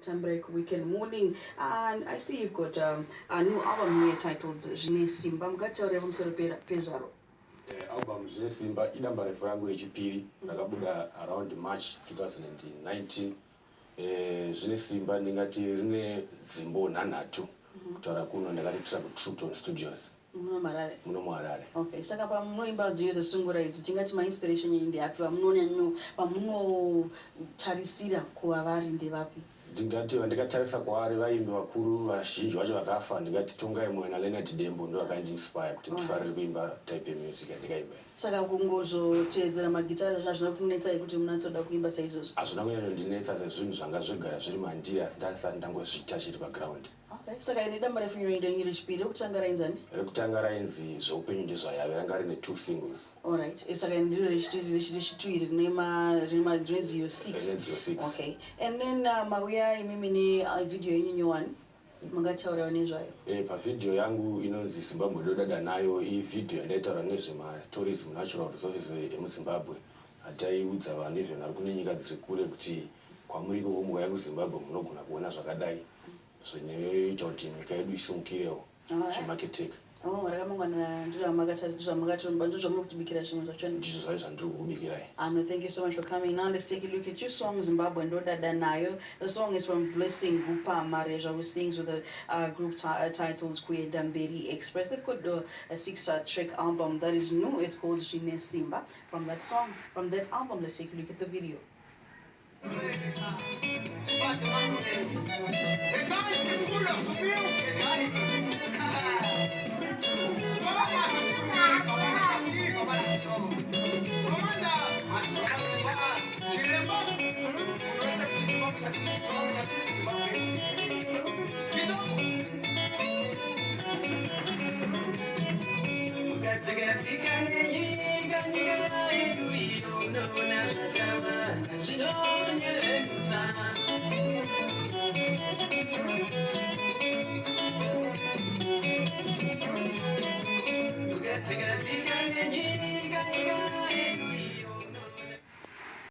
Time break weekend morning, and I see you've got a new album here titled Jine Simba. Mugataurira pamusoro pezvaro. Album Jine Simba idamba refu yangu rechipiri rakabuda around March 2019. Jine Simba ndingati rine dzimbo nhanhatu kutaura kuno ndakati True Tone Studios muno muHarare. Okay, saka pamunoimba nziyo dzesungura idzi tingati mainspiration yenyu ndeapi, pamunotarisira kuva vari ndevapi? Ndingati vandikatarisa kwavari vaimbi vakuru vazhinji vacho vakafa, ndingati Tongai Moyo naLeonard Dembo ndo vakandinspire kuti ndifarire kuimba type yemusic yandikaimba. Saka kungozoteedzera magitara zvazvina kunetsai kuti munatsoda kuimba saizvozvo? Hazvina kunyanyondinetsa sezvinhu zvanga zvigara zviri mandiri asi ndisati ndangozviita chiri paground. Okay, saka ine damba refu renyu rechipiri rekutanga rainzani? Rekutanga rainzi Zveupenyu ndezvayave, ranga rine 2 singles. Alright, saka ndiro rechituviri rine dziyo 6. Okay, and then mauya imimi nevideo yenyu nyowani mungataurawo nezvayo? Pavideo yangu inonzi Zimbabwe ndodada nayo, iyi video yandaitaura nezvematourism natural resources emuZimbabwe. Ataiudza vanhu even vari kune nyika dziri kure kuti kwamuriko kumugaya kuZimbabwe munogona kuona zvakadai zvinoita kuti nyika yedu isimukirewo zvemarketing. Rakamangwana ndiro zvamakatomba ndo zvamurikutibikira zvimwe zvachona? Ndizvo zvai zvandiri kukubikirai. Thank you so much for coming. Now let's take a look at your song Zimbabwe Ndodada Nayo. The song is from Blessing Gupa Mareja, who sings with the group titled Kuyenda Mberi Express. They've got a 6-track album that is new. It's called Jine Simba. From that album, let's take a look at the video.